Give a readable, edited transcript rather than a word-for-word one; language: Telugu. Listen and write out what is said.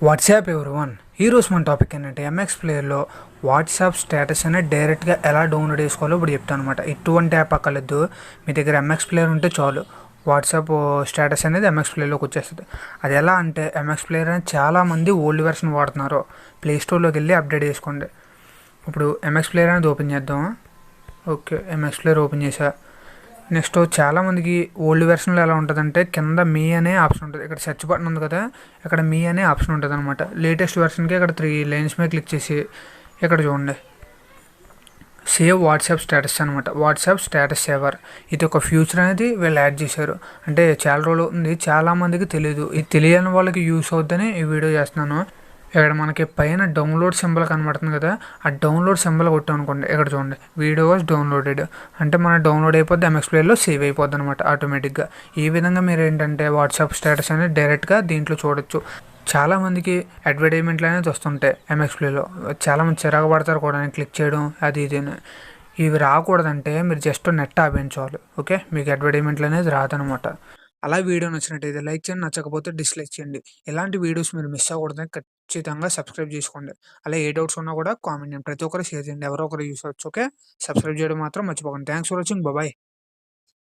వాట్సాప్ ఎవరివన్ ఈరోజు మన టాపిక్ ఏంటంటే ఎంఎక్స్ ప్లేయర్లో వాట్సాప్ స్టేటస్ అనేది డైరెక్ట్గా ఎలా డౌన్లోడ్ చేసుకోవాలో ఇప్పుడు చెప్తాను అనమాట. ఎటువంటి యాప్ అక్కర్లేదు, మీ దగ్గర ఎంఎక్స్ ప్లేయర్ ఉంటే చాలు వాట్సాప్ స్టేటస్ అనేది ఎంఎక్స్ ప్లేయర్లోకి వచ్చేస్తుంది. అది ఎలా అంటే ఎంఎక్స్ ప్లేయర్ అనేది చాలామంది ఓల్డ్ వెర్షన్ వాడుతున్నారు. ప్లేస్టోర్లోకి వెళ్ళి అప్డేట్ చేసుకోండి. ఇప్పుడు ఎంఎక్స్ ప్లేయర్ అనేది ఓపెన్ చేద్దాం. ఓకే, ఎంఎక్స్ ప్లేయర్ ఓపెన్ చేసా. నెక్స్ట్ చాలామందికి ఓల్డ్ వెర్షన్లో ఎలా ఉంటుందంటే కింద మీ అనే ఆప్షన్ ఉంటుంది. ఇక్కడ సెర్చ్ బటన్ ఉంది కదా, ఇక్కడ మీ అనే ఆప్షన్ ఉంటుంది అనమాట. లేటెస్ట్ వెర్షన్కి ఇక్కడ 3 లైన్స్ మీద క్లిక్ చేసి ఇక్కడ చూడండి, సేవ్ వాట్సాప్ స్టేటస్ అనమాట. వాట్సాప్ స్టేటస్ సేవర్, ఇది ఒక ఫ్యూచర్ అనేది వీళ్ళు యాడ్ చేశారు. అంటే చాలా రోజులు ఉంది, చాలామందికి తెలియదు. ఇది తెలియని వాళ్ళకి యూస్ అవుతుందని ఈ వీడియో చేస్తున్నాను. ఇక్కడ మనకి పైన డౌన్లోడ్ సింబల్ కనబడుతుంది కదా, ఆ డౌన్లోడ్ సింబల్ కొట్టాం అనుకోండి, ఇక్కడ చూడండి వీడియో వాజ్ డౌన్లోడెడ్ అంటే మన డౌన్లోడ్ అయిపోద్ది, ఎంఎక్స్ ప్లేయర్లో సేవ్ అయిపోద్ది అనమాట ఆటోమేటిక్గా. ఈ విధంగా మీరు ఏంటంటే వాట్సాప్ స్టేటస్ అనేది డైరెక్ట్గా దీంట్లో చూడొచ్చు. చాలామందికి అడ్వర్టైజ్మెంట్లు అనేది వస్తుంటాయి ఎంఎక్స్ ప్లేలో, చాలామంది చిరాకు పడతారు కూడా క్లిక్ చేయడం అది ఇది. ఇవి రాకూడదంటే మీరు జస్ట్ నెట్ ఆపించాలి. ఓకే, మీకు అడ్వర్టైజ్మెంట్లు అనేది రాదనమాట. అలా వీడియో నచ్చినట్టయితే లైక్ చేయండి, నచ్చకపోతే డిస్లైక్ చేయండి. ఇలాంటి వీడియోస్ మీరు మిస్ అవ్వకూడదని ఖచ్చితంగా సబ్స్క్రైబ్ చేసుకోండి. అలా ఏ డౌట్స్ ఉన్నా కూడా కామెంట్ చేయండి, ప్రతి ఒక్కరు షేర్ చేయండి, ఎవరో ఒకరు యూస్ అవ్వచ్చు. ఓకే, సబ్స్క్రైబ్ చేయడం మాత్రం మర్చిపోకండి. Thanks for watching, bye.